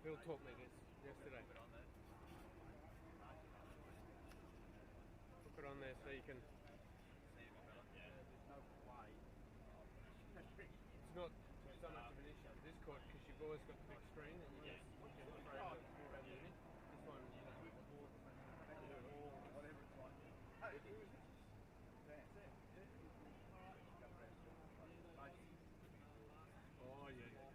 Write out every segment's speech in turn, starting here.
Bill taught me this yesterday. Put it on there so you can. It's not so much of an issue with this court because you've always got the big screen and you can frame it around the unit. This one, you don't have the board. Whatever it's like. Oh yeah. Yeah.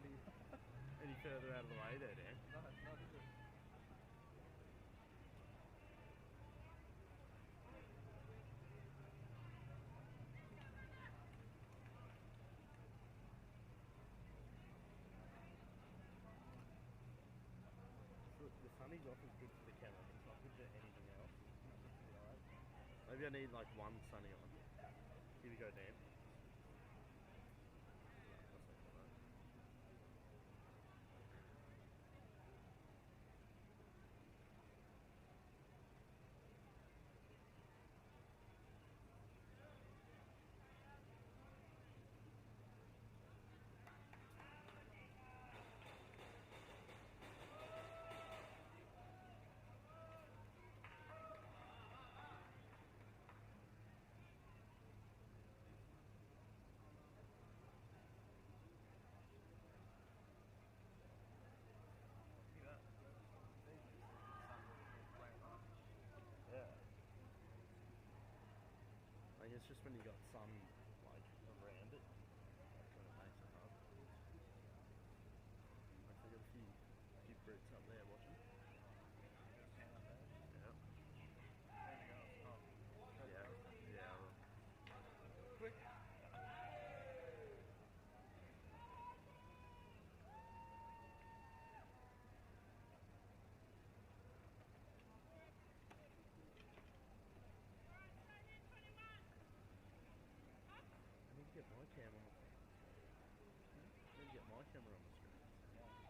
any further out of the way there, Dan. No, it's not, is it? So the sunny's off is good for the camera. It's not good for anything else. Maybe I need like one sunny on. Here we go, Dan. Yeah. I guess just when you got sun like around it, that kind of makes it hard. Like I got a few brutes up there watching. Yeah. Yeah. Quick. I need to get my camera on the screen. I need to get my camera on the screen. Slacking.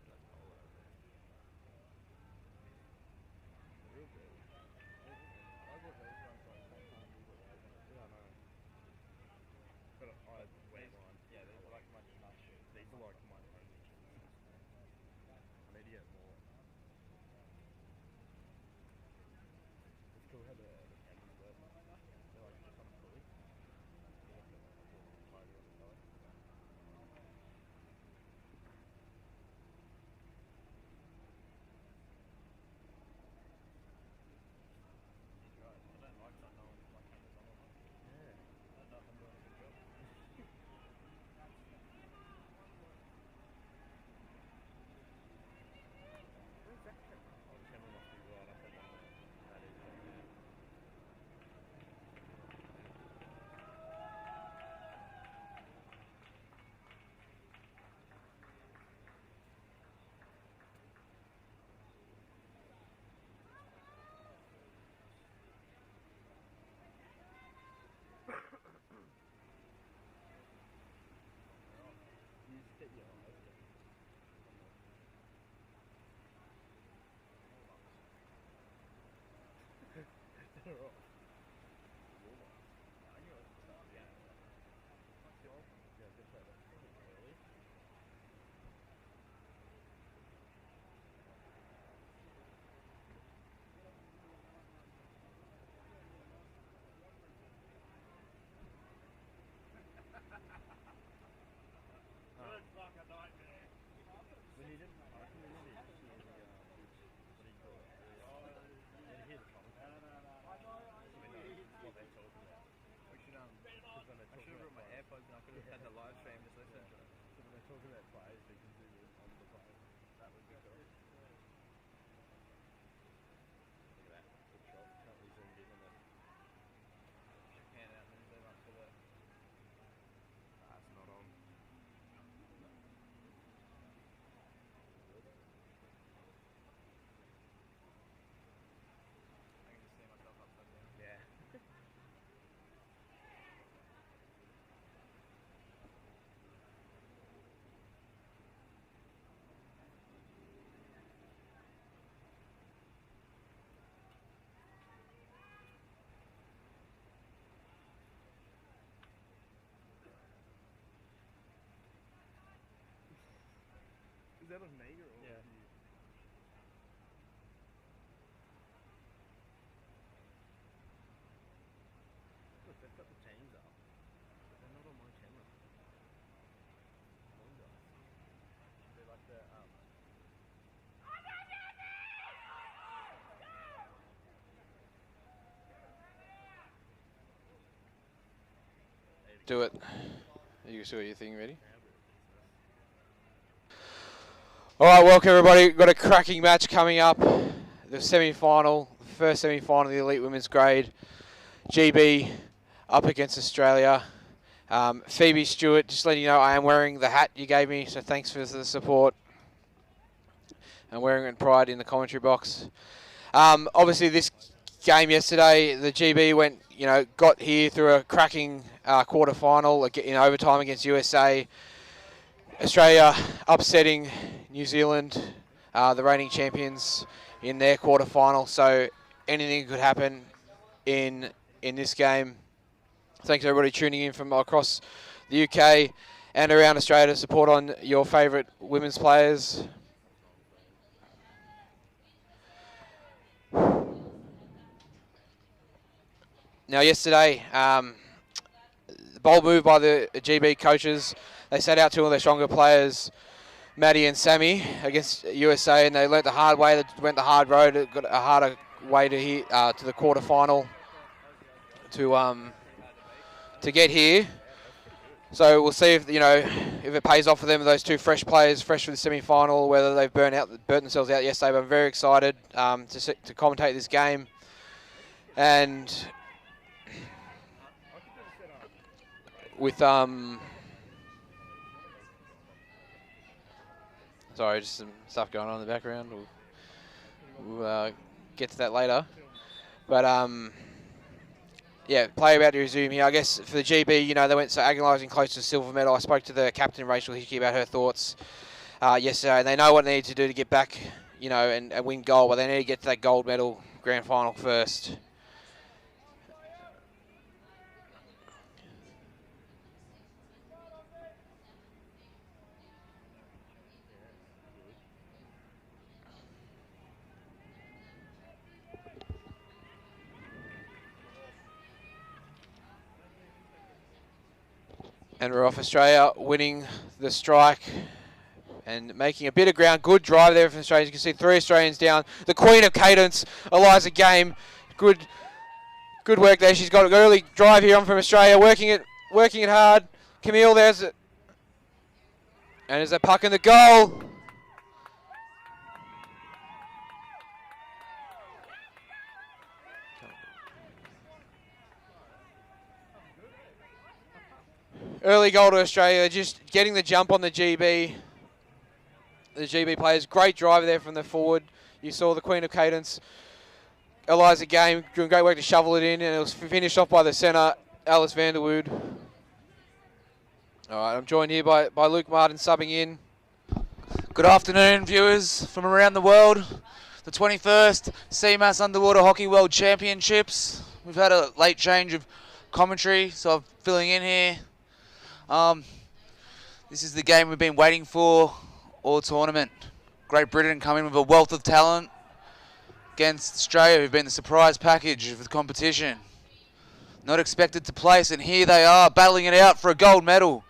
That's cold out there. Real good. I got those ones like sometimes you got those. Yeah, I know. But I wear mine. Yeah, these are like my nice shoes. These are like my only shoes. I need to get more. It's cool how the cameras work. They're like kind of cool. I don't like not knowing if my camera's on or not. Yeah. I don't know if I'm doing a good job. Where's that camera? Oh, the camera must be right up at the that is right there. You just get your eyes. They're off. I knew it was stuff, yeah. Yeah, good shot. That's probably early. Good fucking nightmare. We need it. I reckon we need to hear the, what do you call it? We need to hear the comments. What they're talking about. We should Because when they're I talking should have brought my about AirPods and I could have had the live stream just listen to it. So when they're talking about players, we can do this on the play. That would be cool. Look at that. Good shot. Can't really zoom in on that. Japan out and move up to the. That's not on. I can just see myself upside down. Yeah. Is that of me or all Yeah. of you? Look, they've got the teams up, but they're not on my camera. Come on, guys. They're like the Do it. You can see your thing ready. All right, welcome everybody. We've got a cracking match coming up. The semi-final, the first semi-final of the elite women's grade. GB up against Australia. Phoebe Stewart, just letting you know I am wearing the hat you gave me, so thanks for the support. I'm wearing it in pride in the commentary box. Obviously, this game yesterday, the GB went, got here through a cracking quarter-final in overtime against USA. Australia upsetting New Zealand, the reigning champions, in their quarter-final. So anything could happen in this game. Thanks everybody tuning in from across the UK and around Australia to support on your favourite women's players. Now yesterday, bold move by the GB coaches. They set out two of their stronger players, Maddie and Sammy, against USA, and they learnt the hard way. They went the hard road, got a harder way to the quarter-final to get here. So we'll see if it pays off for them. Those two fresh players, fresh for the semi-final, whether they've burnt themselves out yesterday. But I'm very excited to commentate this game, and with sorry, just some stuff going on in the background. We'll get to that later. But yeah, play about to resume here. I guess for the GB, they went so agonising close to the silver medal. I spoke to the captain, Rachel Hickey, about her thoughts yesterday. And they know what they need to do to get back, and win gold. But they need to get to that gold medal grand final first. And we're off. Australia winning the strike and making a bit of ground. Good drive there from Australia. You can see 3 Australians down. The queen of cadence, Eliza Game. Good work there. She's got an early drive here on from Australia. Working it hard. Camille, there's it. And there's a puck in the goal. Early goal to Australia, just getting the jump on the GB. The GB players, great drive there from the forward. You saw the queen of cadence, Eliza Game, doing great work to shovel it in, and it was finished off by the centre, Alice Vanderwood. All right, I'm joined here by Luke Martin subbing in. Good afternoon, viewers from around the world. The 21st CMAS Underwater Hockey World Championships. We've had a late change of commentary, so I'm filling in here. This is the game we've been waiting for all tournament. Great Britain come in with a wealth of talent against Australia, who've been the surprise package of the competition. Not expected to place, and here they are battling it out for a gold medal.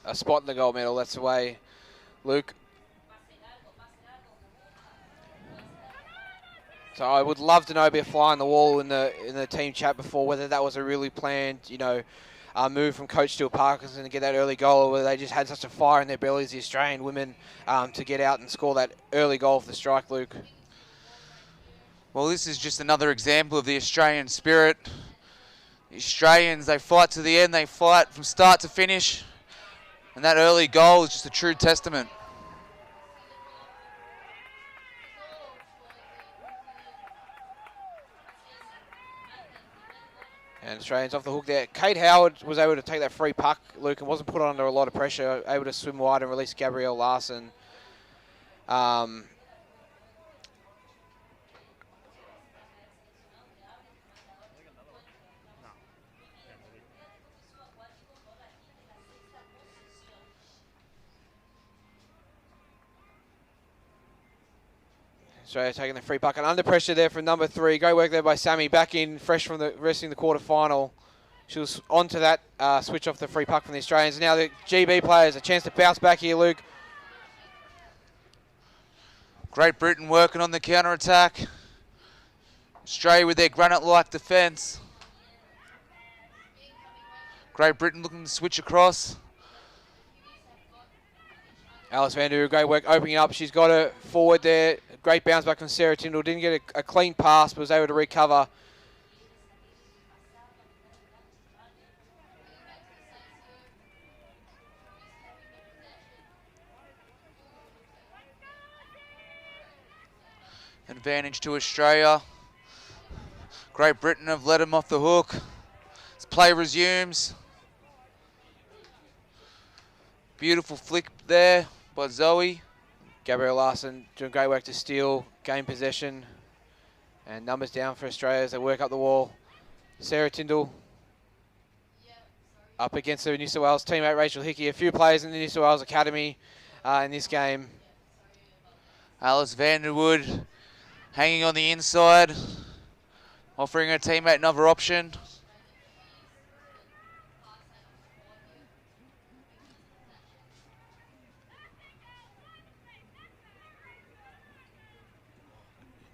A spot in the gold medal, that's the way, Luke. So I would love to know, a bit of fly on the wall in the team chat before, whether that was a really planned, move from Coach Stuart Parkinson to get that early goal, or whether they just had such a fire in their bellies, the Australian women, to get out and score that early goal for the strike, Luke. Well, this is just another example of the Australian spirit. The Australians, they fight to the end, they fight from start to finish, and that early goal is just a true testament. And Australians off the hook there. Kate Howard was able to take that free puck, Luke, and wasn't put under a lot of pressure, able to swim wide and release Gabrielle Larson. Australia taking the free puck, and under pressure there from number 3. Great work there by Sammy, back in fresh from the resting the quarter-final. She was onto that switch off the free puck from the Australians. Now the GB players, a chance to bounce back here, Luke. Great Britain working on the counter-attack. Australia with their granite-like defence. Great Britain looking to switch across. Alice Vanderwood, great work opening up. She's got her forward there. Great bounce back from Sarah Tyndall. Didn't get a clean pass, but was able to recover. Advantage to Australia. Great Britain have let him off the hook. As play resumes. Beautiful flick there by Zoe. Gabrielle Larson doing great work to steal, gain possession, and numbers down for Australia as they work up the wall. Sarah Tyndall up against her New South Wales teammate Rachel Hickey. A few players in the New South Wales Academy in this game. Alice Vanderwood hanging on the inside, offering her teammate another option.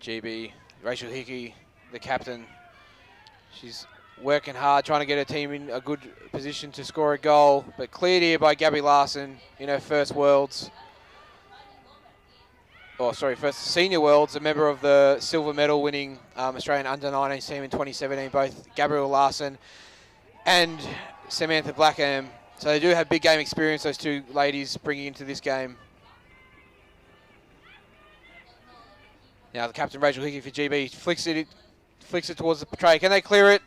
GB, Rachel Hickey, the captain. She's working hard, trying to get her team in a good position to score a goal, but cleared here by Gabby Larson in her first Worlds. First Senior Worlds, a member of the silver medal winning Australian under-19 team in 2017, both Gabrielle Larson and Samantha Blackham. So they do have big game experience, those two ladies bringing into this game. Now the captain, Rachel Hickey for GB, flicks it towards the tray. Can they clear it?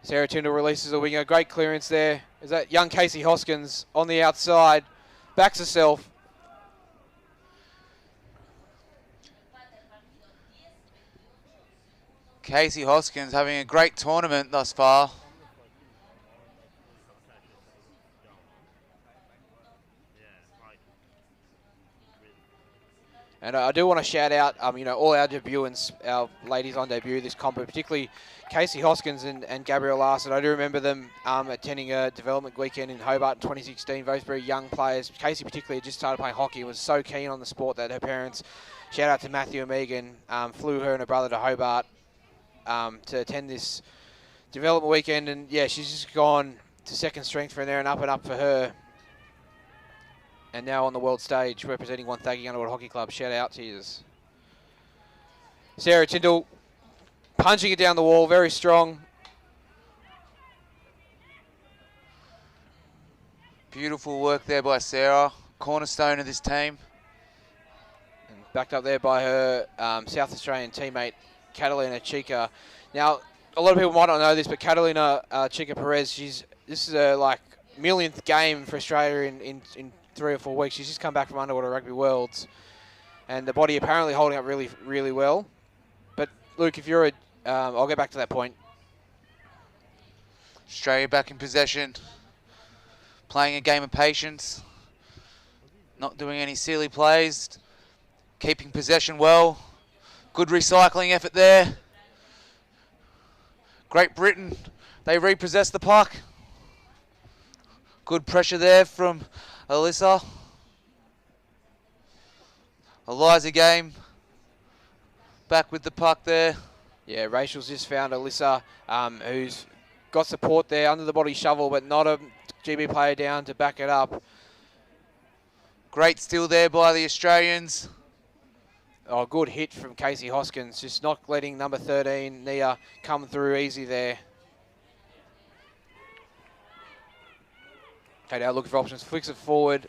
Sarah Tyndall releases a winger. Great clearance there. Is that young Casey Hoskins on the outside? Backs herself. Casey Hoskins having a great tournament thus far. And I do want to shout out, all our debutants, our ladies on debut this comp, particularly Casey Hoskins and Gabrielle Larson. I do remember them attending a development weekend in Hobart in 2016. Both very young players. Casey particularly had just started playing hockey and was so keen on the sport that her parents, shout out to Matthew and Megan, flew her and her brother to Hobart to attend this development weekend. And yeah, she's just gone to second strength from there and up for her. And now on the world stage, representing Wonthaggi Underwood Hockey Club. Shout out to you. Sarah Tyndall punching it down the wall, very strong. Beautiful work there by Sarah, cornerstone of this team. And backed up there by her South Australian teammate, Catalina Chica. Now, a lot of people might not know this, but Catalina Chica Perez, this is her millionth game for Australia in 3 or 4 weeks. She's just come back from Underwater Rugby Worlds, and the body apparently holding up really, really well. But Luke, if you're I'll get back to that point. Australia back in possession, playing a game of patience, not doing any silly plays, keeping possession well. Good recycling effort there. Great Britain, they repossess the puck. Good pressure there from Alyssa. Eliza Game back with the puck there. Yeah, Rachel's just found Alyssa, who's got support there under the body shovel, but not a GB player down to back it up. Great steal there by the Australians. Oh, good hit from Casey Hoskins, just not letting number 13, Nia, come through easy there. Okay, now looking for options, flicks it forward.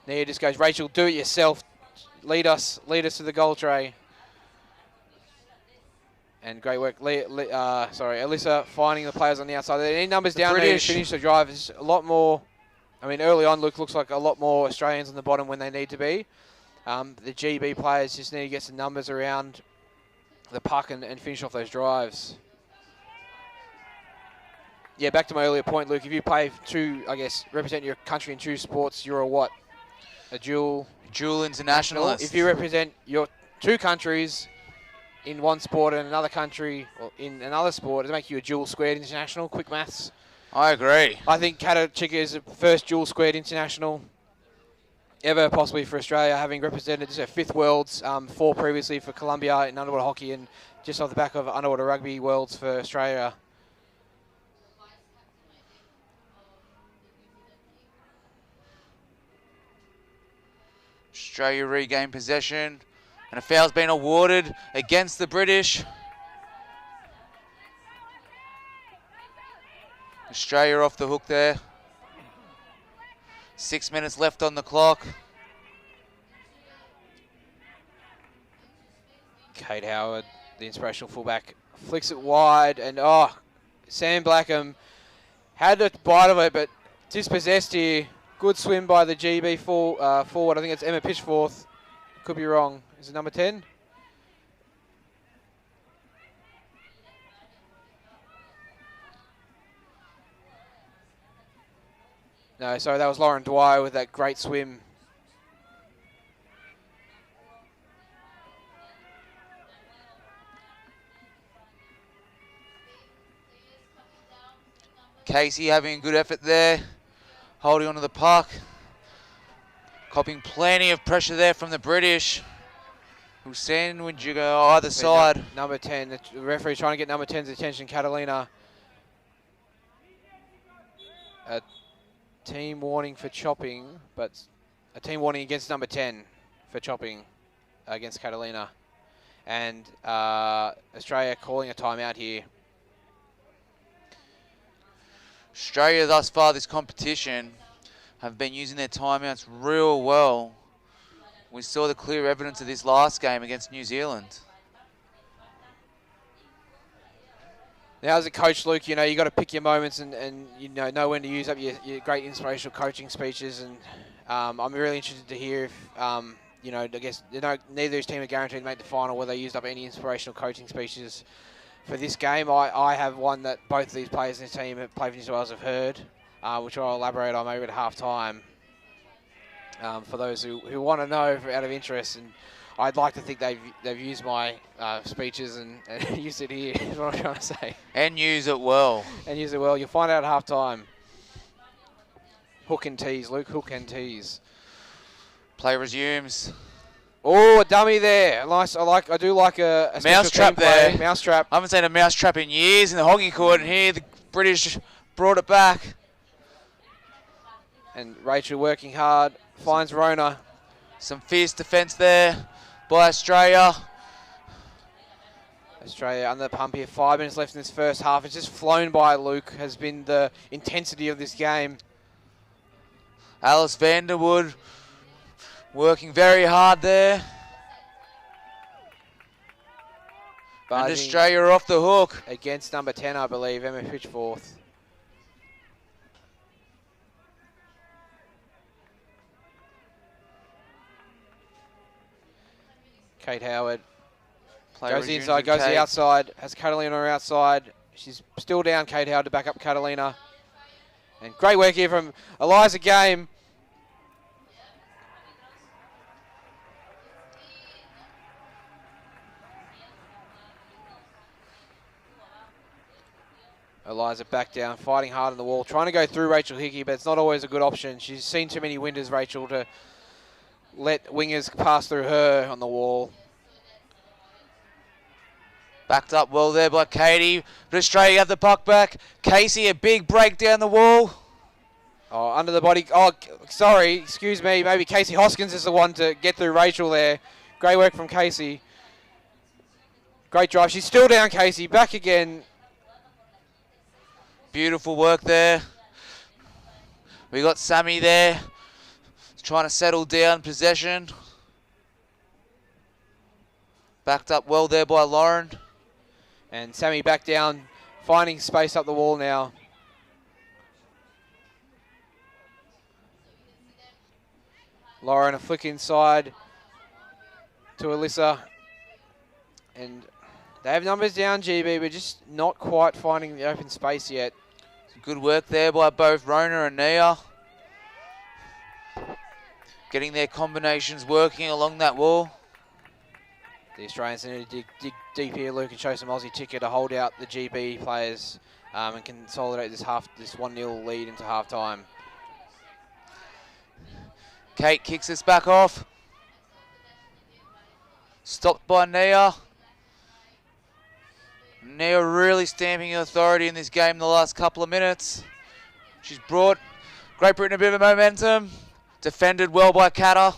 Nia just goes, Rachel, do it yourself. Lead us to the goal tray. And great work, Alyssa finding the players on the outside. They need numbers down there to finish the drive. There's a lot more, early on, looks like a lot more Australians on the bottom when they need to be. The GB players just need to get some numbers around the puck and finish off those drives. Yeah, back to my earlier point, Luke. If you play represent your country in 2 sports, you're a what? A dual internationalist. If you represent your 2 countries in 1 sport and another country or in another sport, does it make you a dual squared international? Quick maths. I agree. I think Kata Chica is the first dual squared international. ever possibly for Australia, having represented this 5th Worlds, 4 previously for Colombia in underwater hockey, and just off the back of underwater rugby Worlds for Australia. Australia regain possession, and a foul's been awarded against the British. Australia off the hook there. 6 minutes left on the clock. Kate Howard, the inspirational fullback, flicks it wide, and Sam Blackham had a bite of it, but dispossessed here. Good swim by the GB forward. I think it's Emma Pitchforth. Could be wrong. Is it number 10? No, sorry, that was Lauren Dwyer with that great swim. Casey having a good effort there, holding onto the puck. Copying plenty of pressure there from the British. Hussein Winjigo either side. Number 10, the referee trying to get number 10's attention, Catalina. A team warning for chopping, but a team warning against number 10 for chopping against Catalina. And Australia calling a timeout here. Australia thus far this competition have been using their timeouts real well. We saw the clear evidence of this last game against New Zealand. Now as a coach, Luke, you know, you got to pick your moments and you know when to use up your great inspirational coaching speeches. And I'm really interested to hear if, you know, I guess neither of these teams are guaranteed to make the final where they used up any inspirational coaching speeches for this game. I have one that both of these players in this team have played for New South Wales have heard, which I'll elaborate on maybe at half-time for those who want to know out of interest. And I'd like to think they've used my speeches and used it here, is what I'm trying to say. And use it well. And use it well. You'll find out at half-time. Hook and tease, Luke, hook and tease. Play resumes. Oh, a dummy there. Nice. I do like a mouse trap there. Mouse trap. I haven't seen a mouse trap in years in the hockey court, and here the British brought it back. And Rachel working hard, finds Rona. Some fierce defence there by Australia. Australia under the pump here. 5 minutes left in this first half. It's just flown by, Luke, has been the intensity of this game. Alice Vanderwood working very hard there. And Australia off the hook. Against number 10, I believe, Emma Pitchforth. Kate Howard goes the inside, goes the outside, has Catalina outside. She's still down, Kate Howard, to back up Catalina. And great work here from Eliza Game. Eliza back down, fighting hard on the wall, trying to go through Rachel Hickey, but it's not always a good option. She's seen too many winders, Rachel, to let wingers pass through her on the wall. Backed up well there by Katie, but Australia have the puck back. Casey, a big break down the wall. Oh, under the body. Oh, sorry, excuse me. Maybe Casey Hoskins is the one to get through Rachel there. Great work from Casey. Great drive. She's still down, Casey. Back again. Beautiful work there. We got Sammy there, trying to settle down possession. Backed up well there by Lauren. And Sammy back down, finding space up the wall now. Lauren a flick inside to Alyssa. And they have numbers down, GB, but just not quite finding the open space yet. Good work there by both Rona and Nia. Getting their combinations working along that wall. The Australians need to dig deep here, Luke, and show some Aussie ticker to hold out the GB players and consolidate this 1-0 lead into half-time. Kate kicks this back off. Stopped by Nia. Nia really stamping authority in this game in the last couple of minutes. She's brought Great Britain a bit of momentum. Defended well by Kata.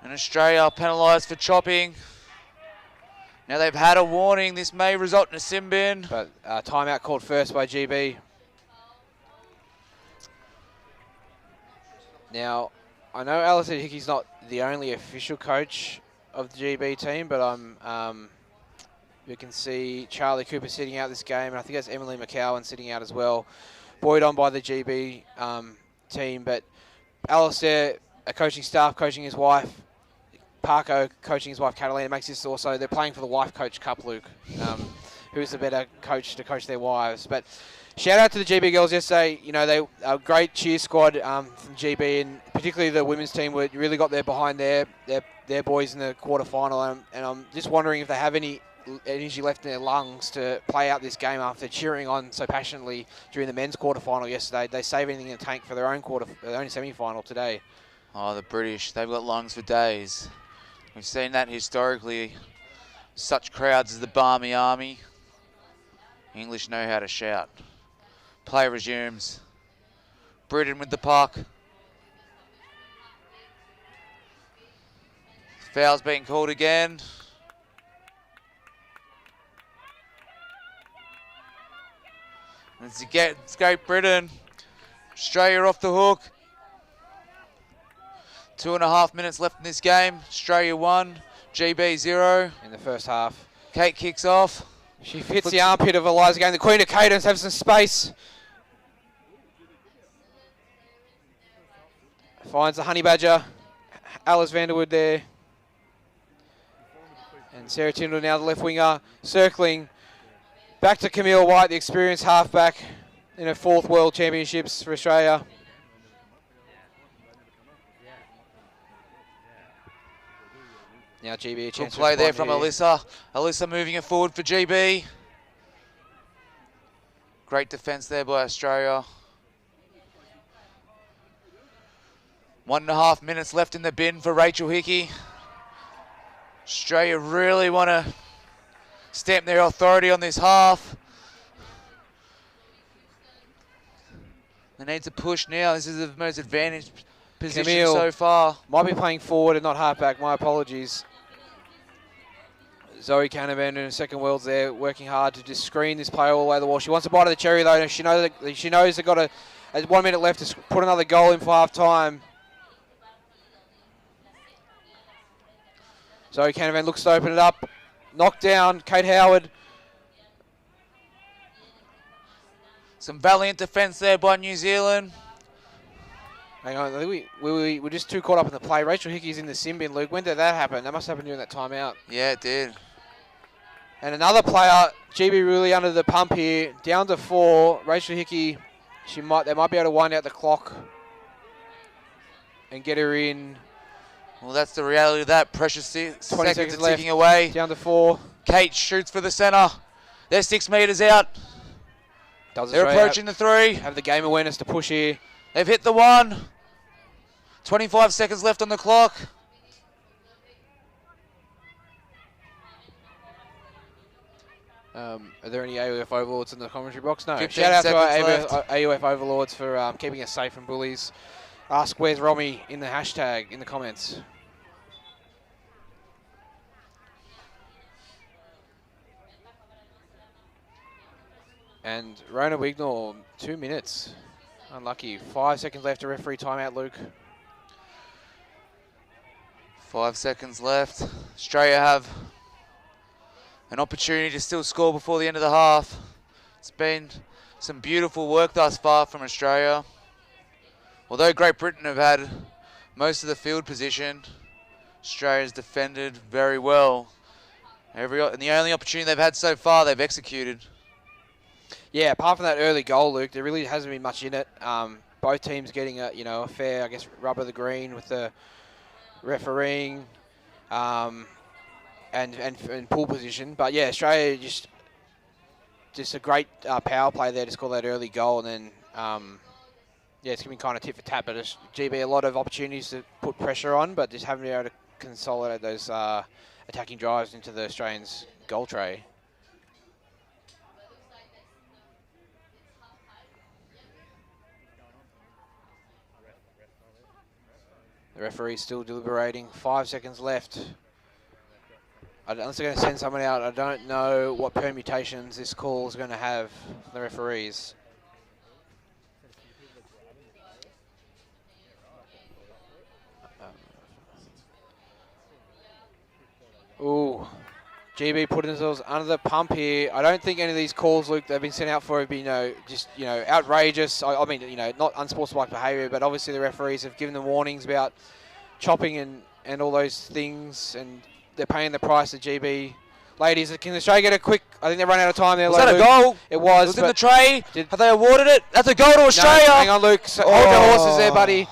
And Australia penalised for chopping. Now they've had a warning. This may result in a sin bin. But timeout called first by GB. Now, I know Alistair Hickey's not the only official coach of the GB team, but we can see Charlie Cooper sitting out this game, and I think that's Emily McCowan sitting out as well. Buoyed on by the GB team, but Alistair, a coaching staff, coaching his wife, Parko coaching his wife Catalina, makes this also, they're playing for the wife coach cup, Luke. Who's the better coach to coach their wives? But shout out to the GB girls yesterday. You know, they a great cheer squad from GB, and particularly the women's team really got there behind their boys in the quarterfinal. And I'm just wondering if they have any energy left in their lungs to play out this game after cheering on so passionately during the men's quarterfinal yesterday. They save anything in the tank for their own semi-final today. Oh, the British, they've got lungs for days. We've seen that historically. Such crowds as the Barmy Army. English know how to shout. Play resumes. Britain with the puck. Foul's being called again. It's Great Britain. Australia off the hook. 2.5 minutes left in this game. Australia 1, GB 0. In the first half. Kate kicks off. She hits the armpit of Eliza again. The Queen of Cadence has some space. Finds the Honey Badger. Alice Vanderwood there. And Sarah Tyndall now the left winger. Circling. Back to Camille White, the experienced halfback in her 4th World Championships for Australia. Now GB a chance Good play to there respond from here. Alyssa. Alyssa moving it forward for GB. Great defence there by Australia. 1.5 minutes left in the bin for Rachel Hickey. Australia really want to stamp their authority on this half. They need to push now. This is the most advantaged position Camille so far. might be playing forward and not halfback. My apologies. Zoe Canavan in her second worlds there, working hard to just screen this play all the way to the wall. She wants a bite of the cherry though. And she knows they've got 1 minute left to put another goal in for half time. Zoe Canavan looks to open it up. Knocked down. Kate Howard. Some valiant defence there by New Zealand. Hang on, I think we're just too caught up in the play. Rachel Hickey's in the sin bin, Luke. When did that happen? That must happen during that timeout. Yeah, it did. And another player, GB really under the pump here. Down to 4. Rachel Hickey, they might be able to wind out the clock and get her in. Well, that's the reality of that. Precious 20 seconds are left. ticking away. Down to 4. Kate shoots for the centre. They're 6 metres out. They're approaching the 3. Have the game awareness to push here. They've hit the 1. 25 seconds left on the clock. Are there any AUF overlords in the commentary box? No. 15 Shout out to our seconds left. AUF overlords for keeping us safe from bullies. Ask where's Romy in the hashtag in the comments. And Rona Wignall, 2 minutes. Unlucky. 5 seconds left to referee timeout, Luke. 5 seconds left. Australia have an opportunity to still score before the end of the half. It's been some beautiful work thus far from Australia. Although Great Britain have had most of the field position, Australia's defended very well. And the only opportunity they've had so far, they've executed. Yeah, apart from that early goal, Luke, there really hasn't been much in it. Both teams getting a fair, I guess, rub of the green with the refereeing and pool position. But yeah, Australia just just a great power play there to score that early goal, and then yeah, it's going to be kind of tit for tat. But it's GB a lot of opportunities to put pressure on, but just haven't been able to consolidate those attacking drives into the Australians' goal tray. The referee's still deliberating. 5 seconds left. Unless they're going to send someone out, I don't know what permutations this call is going to have for the referees. Ooh, GB putting themselves under the pump here. I don't think any of these calls, Luke, they've been sent out for have been, just, outrageous. I mean, not unsportsmanlike behaviour, but obviously the referees have given them warnings about chopping and all those things, and they're paying the price of GB. Ladies, can Australia get a quick... I think they run out of time there. Was that a goal? It was. It was in the tray. Have they awarded it? That's a goal to Australia. No, hang on, Luke. So, hold your horses there, buddy.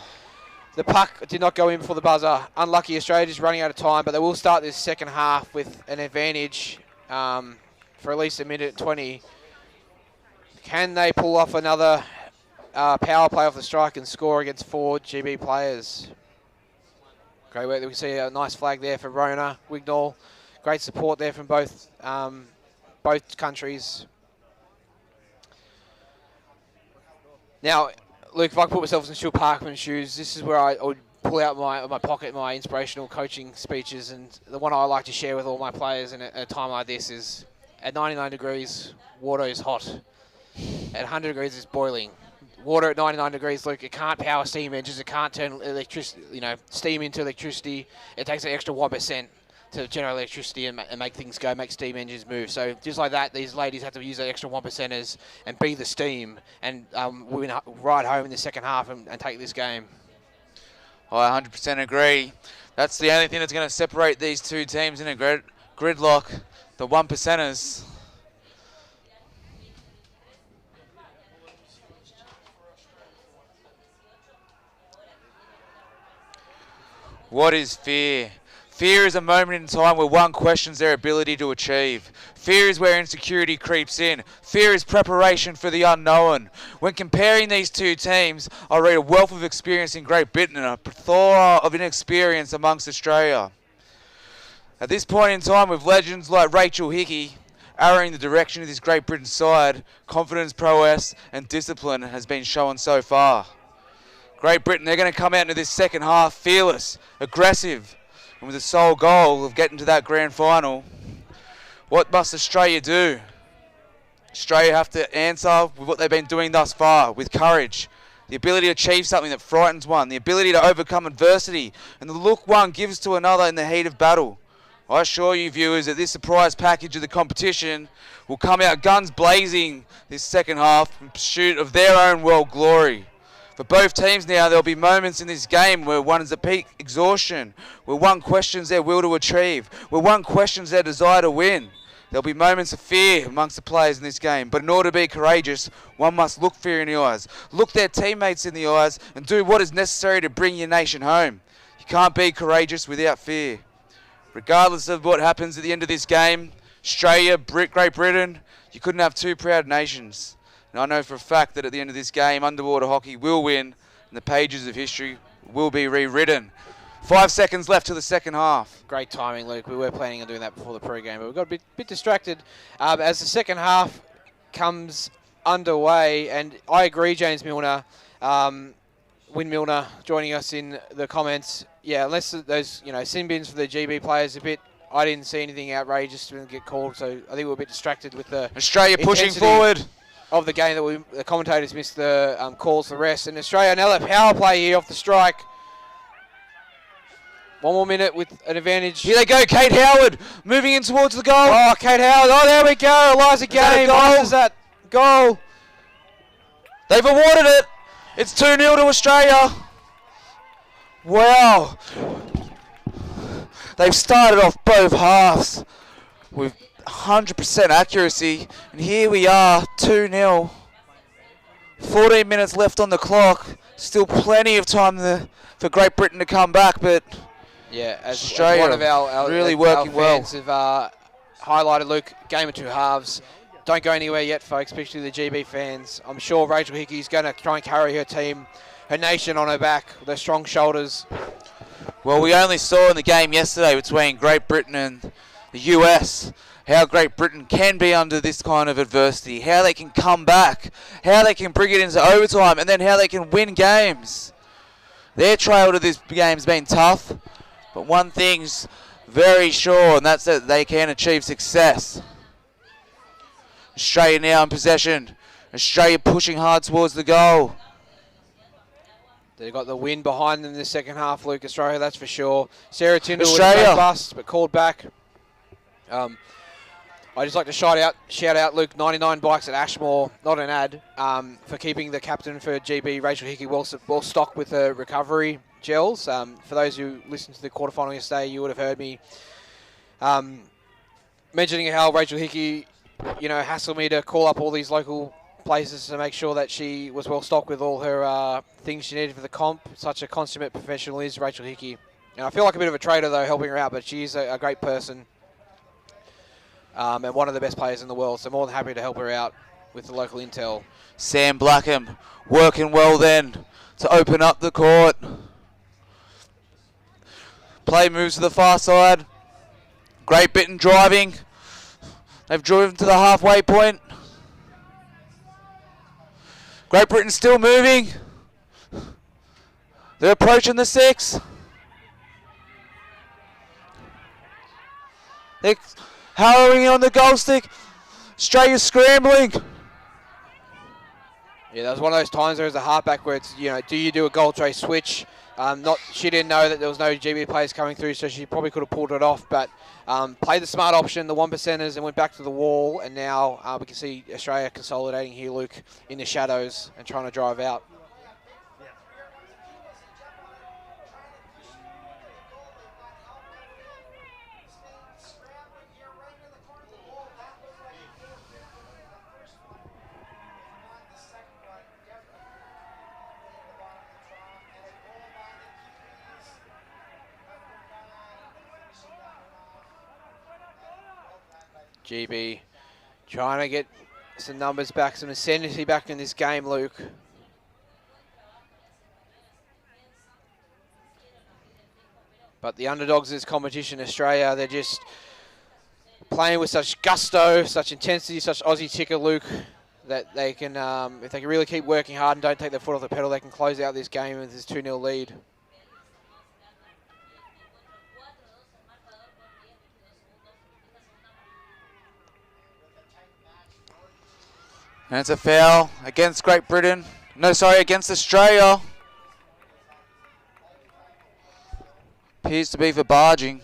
The puck did not go in before the buzzer. Unlucky, Australia just running out of time, but they will start this second half with an advantage for at least a minute and 20. Can they pull off another power play off the strike and score against 4 GB players? Great work. We can see a nice flag there for Rona, Wignall. Great support there from both countries. Now, Luke, if I put myself in Stuart Parkman's shoes, this is where I would pull out my pocket, my inspirational coaching speeches, and the one I like to share with all my players in a time like this is, at 99 degrees, water is hot. At 100 degrees, it's boiling. Water at 99 degrees, Luke, it can't power steam engines, it can't turn electricity, steam into electricity. It takes an extra 1% to generate electricity and make things go, make steam engines move. So just like that, these ladies have to use that extra 1%ers and be the steam and win right home in the second half and take this game. I 100% agree. That's the only thing that's going to separate these two teams in a gridlock, the 1%ers. What is fear? Fear is a moment in time where one questions their ability to achieve. Fear is where insecurity creeps in. Fear is preparation for the unknown. When comparing these two teams, I read a wealth of experience in Great Britain and a plethora of inexperience amongst Australia. At this point in time, with legends like Rachel Hickey arrowing the direction of this Great Britain side, confidence, prowess and discipline has been shown so far. Great Britain, they're going to come out into this second half fearless, aggressive, and with the sole goal of getting to that grand final. What must Australia do? Australia have to answer with what they've been doing thus far, with courage, the ability to achieve something that frightens one, the ability to overcome adversity, and the look one gives to another in the heat of battle. I assure you, viewers, that this surprise package of the competition will come out guns blazing this second half in pursuit of their own world glory. For both teams now, there'll be moments in this game where one is at peak exhaustion, where one questions their will to achieve, where one questions their desire to win. There'll be moments of fear amongst the players in this game, but in order to be courageous, one must look fear in the eyes, look their teammates in the eyes, and do what is necessary to bring your nation home. You can't be courageous without fear. Regardless of what happens at the end of this game, Australia, Great Britain, you couldn't have two proud nations. And I know for a fact that at the end of this game, underwater hockey will win, and the pages of history will be rewritten. 5 seconds left to the second half. Great timing, Luke. We were planning on doing that before the pre-game, but we got a bit distracted as the second half comes underway. And I agree, James Milner, Win Milner, joining us in the comments. Yeah, unless those sin bins for the GB players a bit. I didn't see anything outrageous to get called, so I think we're a bit distracted with the Australia pushing forward of the game that the commentators missed the calls for rest. And Australia, another power play here off the strike. 1 more minute with an advantage. Here they go, Kate Howard moving in towards the goal. Oh, Kate Howard. Oh, there we go. Eliza Game. Is that goal? They've awarded it. It's 2-0 to Australia. Wow. They've started off both halves with 100% accuracy, and here we are, 2-0. 14 minutes left on the clock. Still plenty of time for Great Britain to come back, but yeah, as Australia one of our really working our fans have highlighted, Luke, game of two halves. don't go anywhere yet, folks, especially the GB fans. I'm sure Rachel Hickey's going to try and carry her team, her nation on her back with her strong shoulders. Well, we only saw in the game yesterday between Great Britain and the US how Great Britain can be under this kind of adversity, how they can come back, how they can bring it into overtime, and then how they can win games. Their trail to this game's been tough, but one thing's very sure, and that's that they can achieve success. Australia now in possession. Australia pushing hard towards the goal. They've got the win behind them in the second half, Luke, Australia, that's for sure. Sarah Tyndall was Australia. a bust, but called back. I'd just like to shout out, Luke, 99 bikes at Ashmore, not an ad, for keeping the captain for GB, Rachel Hickey, well stocked with her recovery gels. For those who listened to the quarterfinal yesterday, you would have heard me mentioning how Rachel Hickey, hassled me to call up all these local places to make sure that she was well stocked with all her things she needed for the comp. Such a consummate professional is Rachel Hickey. And I feel like a bit of a traitor, though, helping her out, but she is a great person. And one of the best players in the world, so more than happy to help her out with the local intel. Sam Blackham working well then to open up the court. Play moves to the far side. Great Britain driving. They've driven to the halfway point. Great Britain still moving. They're approaching the 6. They're harrowing on the goal stick. Australia scrambling. Yeah, that was one of those times there was a halfback where it's, do you do a goal tray switch? She didn't know that there was no GB players coming through, so she probably could have pulled it off, but played the smart option, the 1%ers, and went back to the wall, and now we can see Australia consolidating here, Luke, in the shadows and trying to drive out. GB trying to get some numbers back, some ascendancy back in this game, Luke. But the underdogs of this competition, Australia, they're just playing with such gusto, such intensity, such Aussie ticker, Luke, that they can, if they can really keep working hard and don't take their foot off the pedal, they can close out this game with this 2-0 lead. And it's a foul against Great Britain. No, sorry, against Australia. Appears to be for barging.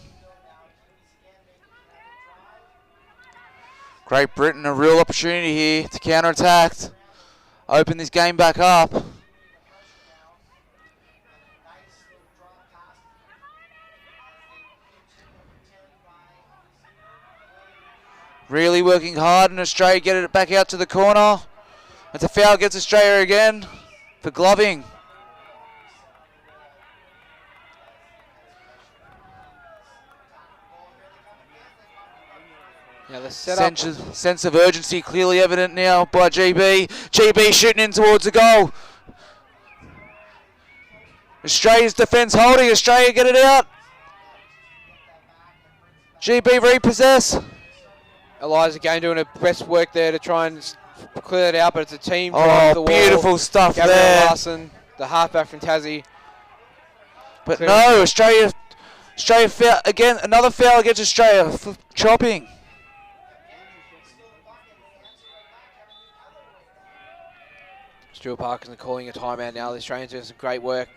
Great Britain, a real opportunity here to counter-attack. Open this game back up. Really working hard, and Australia get it back out to the corner. It's a foul against Australia again for gloving. Yeah, the setup. Sense of urgency clearly evident now by GB. GB shooting in towards the goal. Australia's defence holding. Australia get it out. GB repossess. Eliza again doing her best work there to try and clear it out, but it's a team drive the wall. Beautiful stuff Gabrielle there. Larson, the halfback from Tassie. But no, Australia foul again. Another foul against Australia for chopping. Stuart Parkinson calling a timeout now. The Australians doing some great work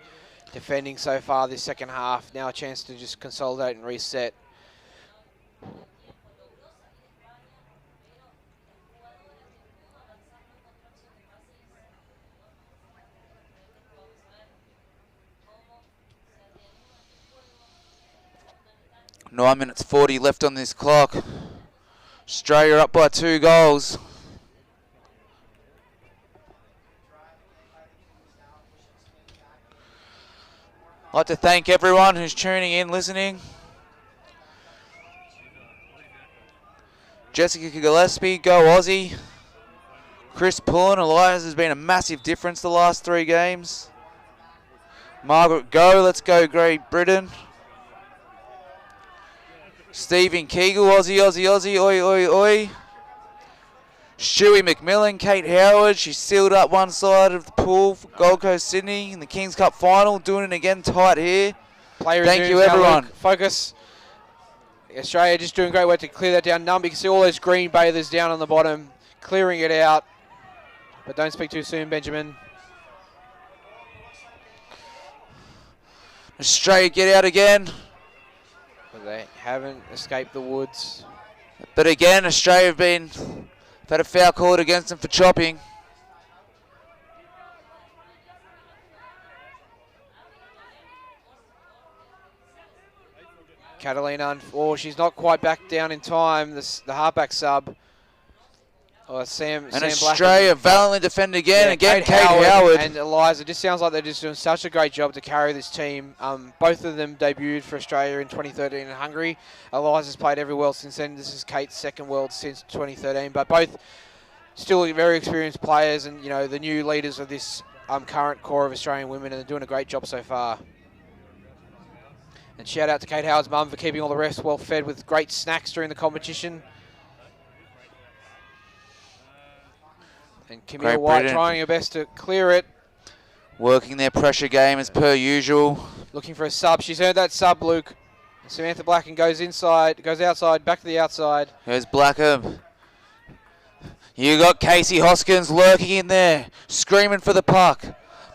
defending so far this second half. Now a chance to just consolidate and reset. Nine minutes 40 left on this clock. Australia up by 2 goals. I'd like to thank everyone who's tuning in, listening. Jessica Gillespie, go Aussie. Chris Pullen, Elias has been a massive difference the last 3 games. Margaret, go. Let's go, Great Britain. Stephen Kegel, Aussie, Aussie, Aussie, oi, oi, oi. Stewie McMillan, Kate Howard, she's sealed up one side of the pool for Gold Coast Sydney in the Kings Cup final, doing it again tight here. Thank you, everyone. Focus. Australia just doing great work to clear that down. You can see all those green bathers down on the bottom, clearing it out. But don't speak too soon, Benjamin. Australia get out again. But they haven't escaped the woods. But again, Australia have had a foul called against them for chopping. Catalina, she's not quite back down in time. The halfback sub. Sam Australia valiantly defend again. Yeah, Kate Howard. And Eliza. It just sounds like they're just doing such a great job to carry this team. Both of them debuted for Australia in 2013 in Hungary. Eliza's played every world since then. This is Kate's second world since 2013. But both still very experienced players and, the new leaders of this current core of Australian women, and they're doing a great job so far. And shout out to Kate Howard's mum for keeping all the refs well fed with great snacks during the competition. And Camille White trying her best to clear it. Working their pressure game as per usual. Looking for a sub. She's earned that sub, Luke. Samantha Blackham goes outside, back to the outside. Here's Blackham. You got Casey Hoskins lurking in there, screaming for the puck.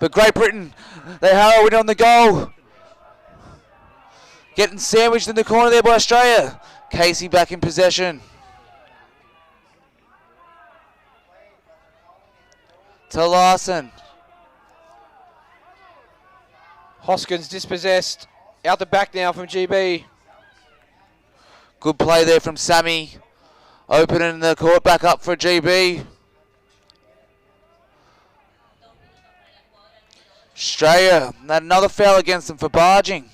But Great Britain, they harrow it on the goal. Getting sandwiched in the corner there by Australia. Casey back in possession. To Larson. Hoskins dispossessed. Out the back now from GB. Good play there from Sammy. Opening the court back up for GB. Australia, another foul against them for barging.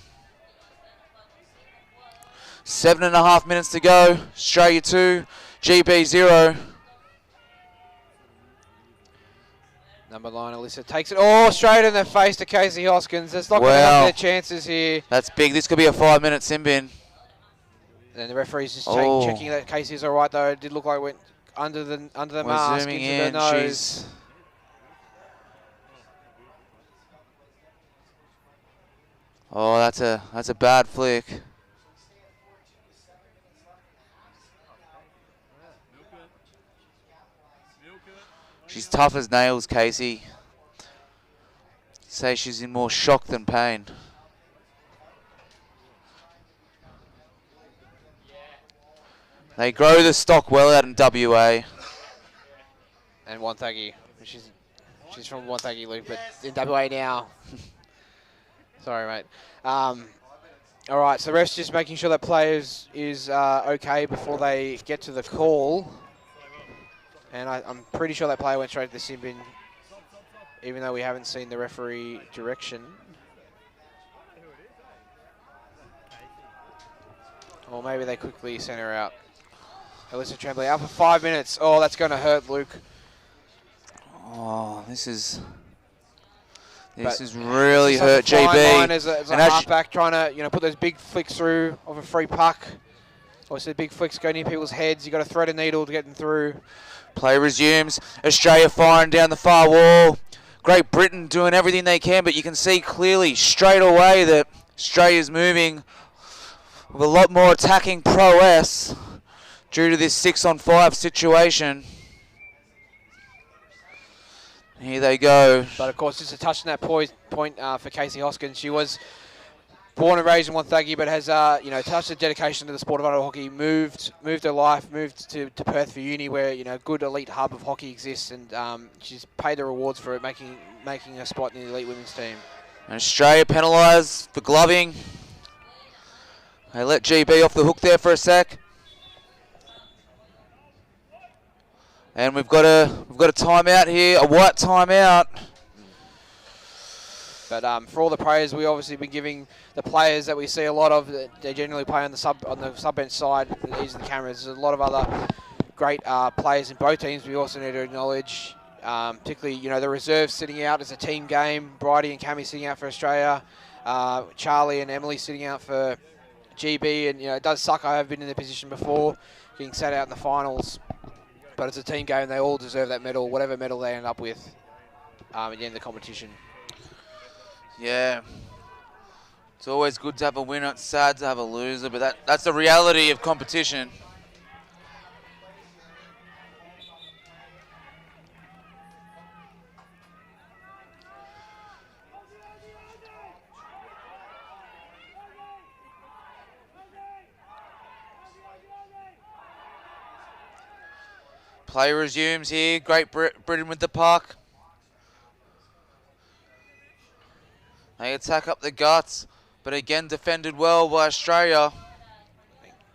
7.5 minutes to go. Australia 2, GB 0. Number 9, Alyssa takes it straight in the face to Casey Hoskins. That's not going to have their chances here. That's big. This could be a 5-minute sin bin. And the referee's just checking that Casey's all right, though. It did look like it went under the mask, zooming into in. the nose. Oh, that's a bad flick. She's tough as nails, Casey. Say she's in more shock than pain. They grow the stock well out in WA. And Wonthaggi. She's from Wonthaggi, Luke, but in WA now. Sorry, mate. All right, so the ref's just making sure that players is okay before they get to the call. And I'm pretty sure that player went straight to the sin bin, even though we haven't seen the referee direction. Or maybe they quickly sent her out. Alyssa Tremblay out for 5 minutes. Oh, that's going to hurt, Luke. Oh, this is really hurt GB. Line as a halfback trying to put those big flicks through of a free puck. Obviously, the big flicks go near people's heads. You got to thread a needle to get them through. Play resumes. Australia firing down the far wall. Great Britain doing everything they can, but you can see clearly straight away that Australia's moving with a lot more attacking prowess due to this 6-on-5 situation. Here they go. But of course, just a touch on that point for Casey Hoskins. She was born and raised in Wonthaggi, but has touched the dedication to the sport of ice hockey. Moved her life, moved to Perth for uni, where a good elite hub of hockey exists, and she's paid the rewards for it, making a spot in the elite women's team. And Australia penalised for gloving. They let GB off the hook there for a sec. And we've got a timeout here, a white timeout. But for all the praise we obviously been giving the players that we see a lot of, they generally play on the sub bench side. These are the cameras. There's a lot of other great players in both teams. We also need to acknowledge, particularly, the reserves sitting out as a team game. Bridie and Cammy sitting out for Australia. Charlie and Emily sitting out for GB. And, it does suck. I have been in the position before, getting sat out in the finals. But it's a team game. They all deserve that medal, whatever medal they end up with at the end of the competition. Yeah. It's always good to have a winner. It's sad to have a loser, but that's the reality of competition. Play resumes here. Great Britain with the puck. They attack up the guts, but again defended well by Australia.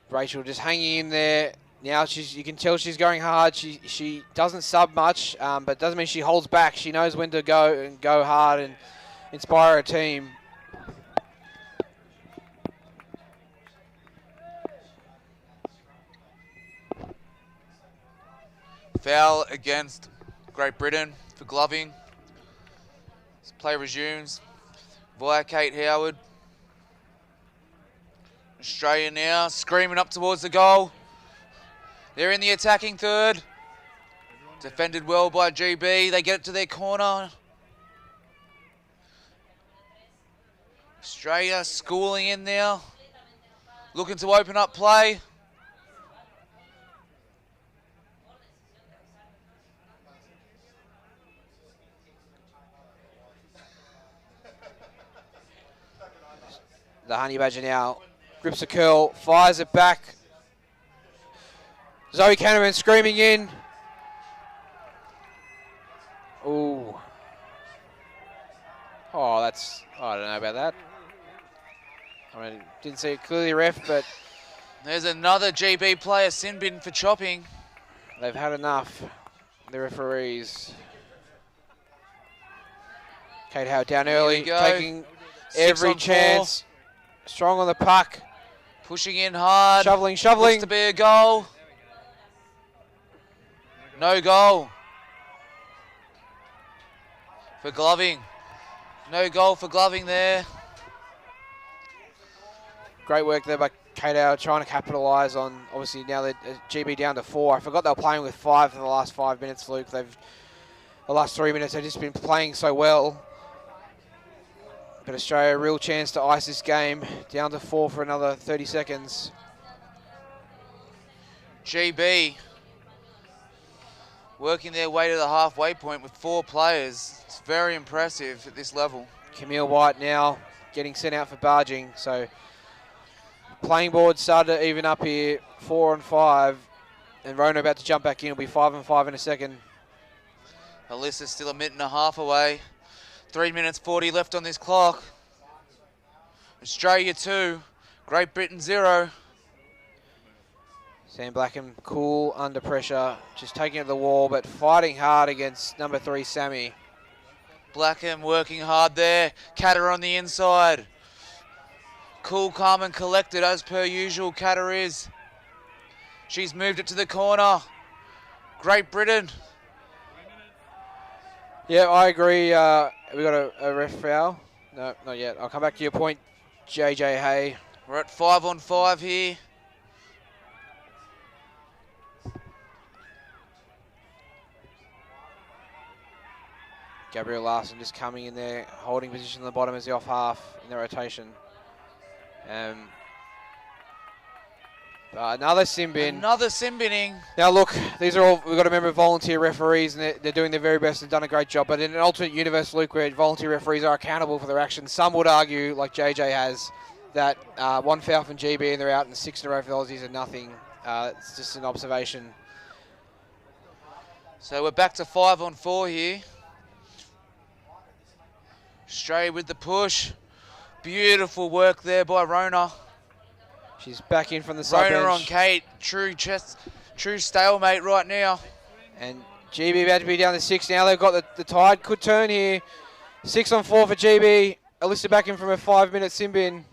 Rachel just hanging in there. Now you can tell she's going hard. She doesn't sub much, but doesn't mean she holds back. She knows when to go hard and inspire her team. Foul against Great Britain for gloving. This play resumes via Kate Howard. Australia now screaming up towards the goal. They're in the attacking third. Defended well by GB. They get it to their corner. Australia schooling in now. Looking to open up play. The Honey Badger now grips a curl, fires it back. Zoe Canterman screaming in. Ooh. Oh, I don't know about that. I mean, didn't see it clearly, ref, but there's another GB player sin bin for chopping. They've had enough, the referees. Kate Howard down early, taking every chance. 4. Strong on the puck. Pushing in hard. Shoveling. Looks to be a goal. No goal. For gloving. No goal for gloving there. Great work there by Kate Howard, trying to capitalise on, obviously now they're GB down to 4. I forgot they were playing with 5 for the last 5 minutes, Luke. The last 3 minutes they've just been playing so well. But Australia, a real chance to ice this game. Down to 4 for another 30 seconds. GB working their way to the halfway point with 4 players. It's very impressive at this level. Camille White now getting sent out for barging. So playing board started to even up here, 4 on 5. And Rona about to jump back in. It'll be 5 on 5 in a second. Alyssa's still a minute and a half away. 3 minutes 40 left on this clock. Australia 2, Great Britain 0. Sam Blackham cool under pressure, just taking it to the wall, but fighting hard against number 3, Sammy. Blackham working hard there. Catter on the inside. Cool, calm and collected as per usual, Catter is. She's moved it to the corner. Great Britain. Yeah, I agree. We got a ref foul. No, not yet. I'll come back to your point, JJ Hay. We're at 5 on 5 here. Gabrielle Larson just coming in there, holding position on the bottom as the off half in the rotation. Another sin bin. Another sin binning. Now look, these are all, we've got to remember, volunteer referees, and they're doing their very best and done a great job. But in an alternate universe, Luke, where volunteer referees are accountable for their actions, some would argue, like JJ has, that 1 foul from GB and they're out, and 6 in a row for the Aussies are nothing. It's just an observation. So we're back to 5 on 4 here. Australia with the push. Beautiful work there by Rona. She's back in from the sub bench. Rona on Kate. True stalemate right now. And GB about to be down to 6 now. They've got the tide could turn here. 6 on 4 for GB. Alyssa back in from a 5-minute sin bin.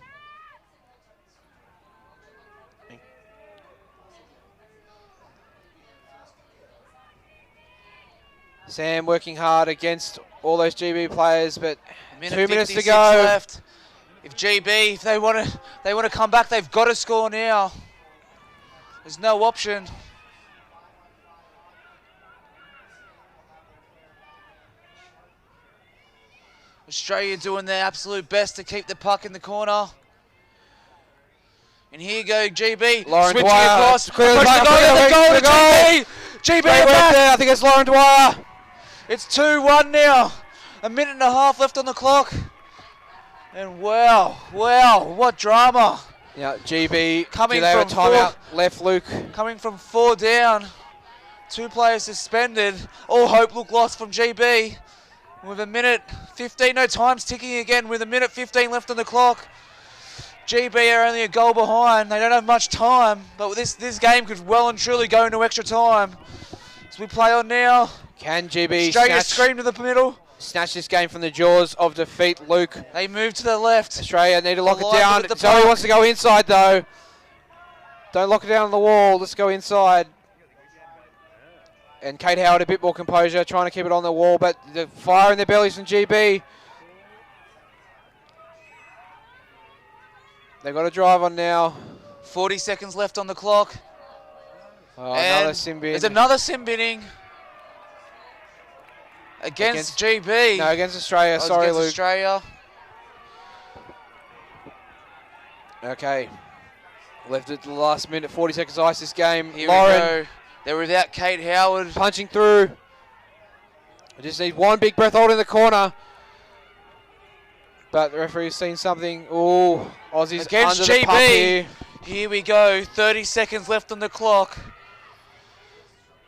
Sam working hard against all those GB players, but 2 minutes to 56 go. left. If GB, if they want to come back, they've got to score now. There's no option. Australia doing their absolute best to keep the puck in the corner. And here you go, GB. Lauren switching Dwyer. across. Clear the Approaching puck, the goal, the the goal. GB. GB Great are work back. there. I think it's Lauren Dwyer. It's 2-1 now. A minute and a half left on the clock. And wow, what drama. Yeah, GB. Coming do they have a from timeout left, Luke? Coming from 4 down. 2 players suspended. All hope looked lost from GB. With a minute 15, no, time's ticking again with a minute 15 left on the clock. GB are only a goal behind. They don't have much time, but this game could well and truly go into extra time. As we play on now. Can GB Australia scream to the middle. snatch this game from the jaws of defeat, Luke? They move to the left. Australia need to lock it Aligned down. with the Zoe puck. wants to go inside though. Don't lock it down on the wall. Let's go inside. And Kate Howard a bit more composure, trying to keep it on the wall, but the fire in their bellies from GB. They've got a drive on now. 40 seconds left on the clock. Oh, And another sin bin. there's another sim binning. Against GB. No, against Australia. Oh, Sorry, against Luke. Australia. Okay. Left at the last minute, 40 seconds ice this game. Here Lauren we go. They're without Kate Howard. punching through. I just need one big breath hold in the corner. But the referee's seen something. Oh, Aussies Against under the pump GB. here. Here we go. 30 seconds left on the clock.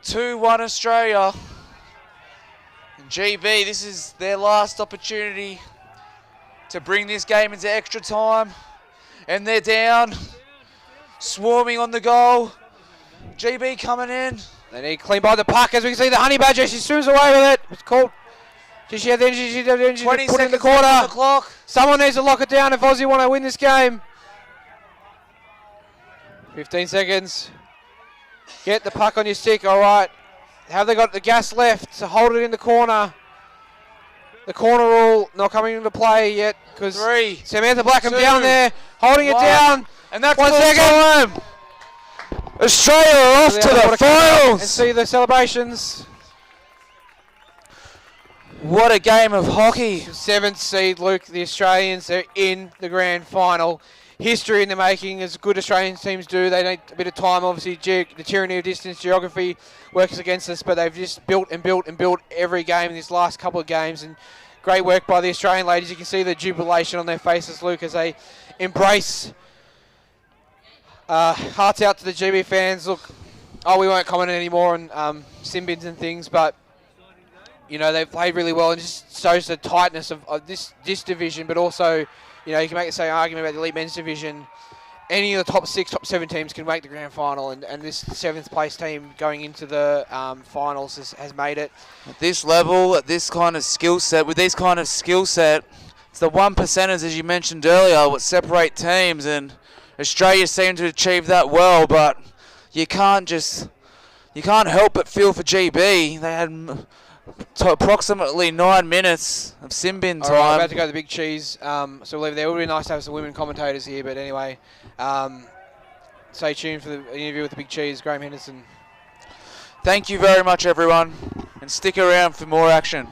2-1 Australia. And GB, this is their last opportunity to bring this game into extra time. And they're down. Swarming on the goal. GB coming in. They need clean by the puck. As we can see, the Honey Badger, she swims away with it. It's called. Does she have the energy? She have the energy to 20 put it in the seconds left on corner. the clock. Someone needs to lock it down if Aussie want to win this game. 15 seconds. Get the puck on your stick, all right. Have they got the gas left to hold it in the corner? The corner rule not coming into play yet because 3, Samantha Blackham 2, down there, holding it 1. down. And that's 1 full second. time. Australia are off So to they the wanna come out and finals. see the celebrations. What a game of hockey. 7th seed, Luke. The Australians are in the grand final. History in the making, as good Australian teams do. They need a bit of time, obviously. The tyranny of distance, geography works against us, but they've just built and built and built every game in these last couple of games. And great work by the Australian ladies. You can see the jubilation on their faces, Luke, as they embrace. Hearts out to the GB fans. Look, we won't comment anymore on sim bins and things, but you know, they've played really well and just shows the tightness of this division, but also, you know, you can make the same argument about the elite men's division. Any of the top 6, top 7 teams can make the grand final, and this 7th place team going into the finals has made it. At this level, at this kind of skill set, with this kind of skill set, it's the 1%ers, as you mentioned earlier, what separate teams, and Australia seem to achieve that well, but you can't help but feel for GB. They had approximately 9 minutes of sim bin time. All right, about to go to the big cheese. So we'll leave it there. It would be nice to have some women commentators here, but anyway, stay tuned for the interview with the big cheese, Graham Henderson. Thank you very much, everyone, and stick around for more action.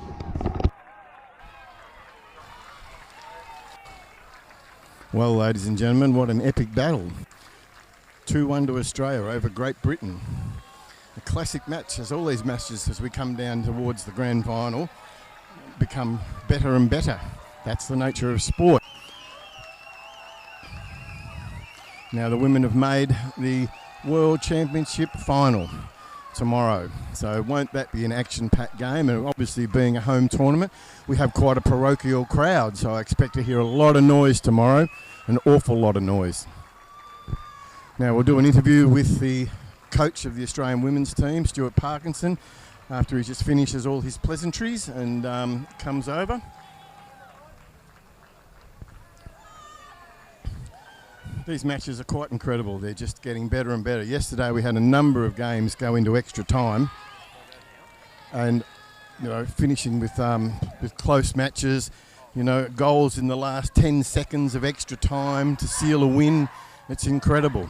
Well, ladies and gentlemen, what an epic battle. 2-1 to Australia over Great Britain. A classic match, as all these matches, as we come down towards the grand final, become better and better. That's the nature of sport. Now the women have made the World Championship final tomorrow. So won't that be an action-packed game? And obviously being a home tournament, we have quite a parochial crowd. So I expect to hear a lot of noise tomorrow, an awful lot of noise. Now we'll do an interview with the coach of the Australian women's team, Stuart Parkinson, after he just finishes all his pleasantries and comes over. These matches are quite incredible. They're just getting better and better. Yesterday we had a number of games go into extra time, and finishing with close matches, goals in the last 10 seconds of extra time to seal a win. It's incredible.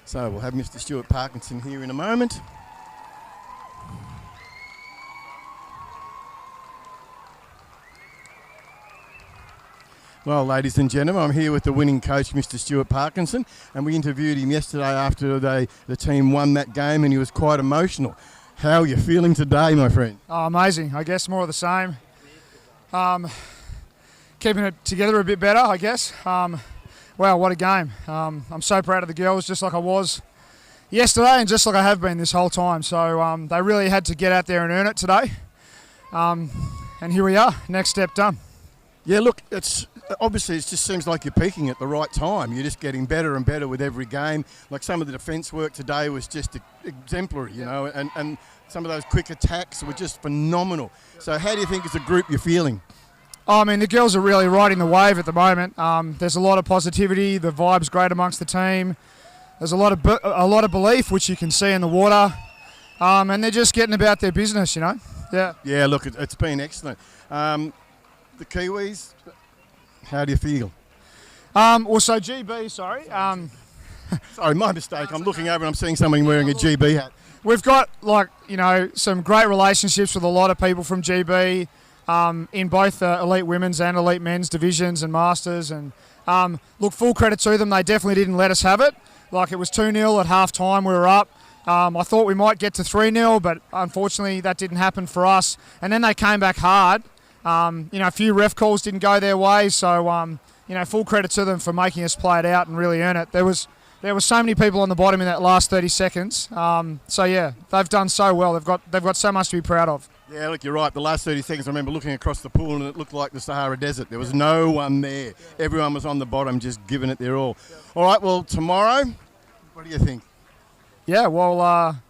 So we'll have Mr. Stuart Parkinson here in a moment. Well, ladies and gentlemen, I'm here with the winning coach, Mr. Stuart Parkinson, and we interviewed him yesterday after the team won that game, and he was quite emotional. How are you feeling today, my friend? Oh, amazing. I guess more of the same. Keeping it together a bit better, I guess. Wow, what a game. I'm so proud of the girls, just like I was yesterday and just like I have been this whole time. So they really had to get out there and earn it today. And here we are, next step done. Yeah, look, it just seems like you're peaking at the right time. You're just getting better and better with every game. Like some of the defence work today was just exemplary, and some of those quick attacks were just phenomenal. So how do you think as a group you're feeling? Oh, I mean, the girls are really riding the wave at the moment. There's a lot of positivity. The vibe's great amongst the team. There's a lot of belief, which you can see in the water. And they're just getting about their business, Yeah. Yeah, look, it's been excellent. The Kiwis, how do you feel? Also, GB, sorry. Sorry, my mistake. I'm looking over and I'm seeing someone wearing a GB hat. We've got, some great relationships with a lot of people from GB in both the elite women's and elite men's divisions and masters. And look, full credit to them. They definitely didn't let us have it. It was 2-0 at half time. We were up. I thought we might get to 3-0, but unfortunately that didn't happen for us. And then they came back hard. A few ref calls didn't go their way, so full credit to them for making us play it out and really earn it. There was so many people on the bottom in that last 30 seconds. So yeah, they've done so well. They've got so much to be proud of. Yeah, look, you're right. The last 30 seconds, I remember looking across the pool and it looked like the Sahara Desert. There was no one there. Everyone was on the bottom, just giving it their all. All right, well, tomorrow, what do you think? Yeah, well,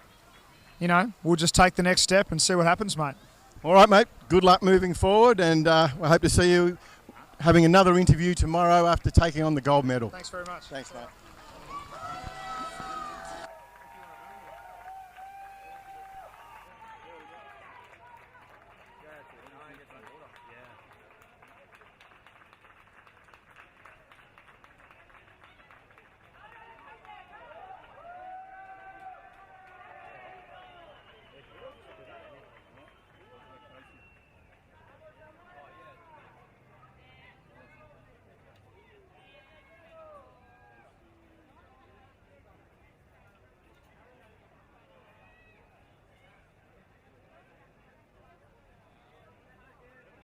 we'll just take the next step and see what happens, mate. All right, mate. Good luck moving forward, and I hope to see you having another interview tomorrow after taking on the gold medal. Thanks very much. Thanks, mate.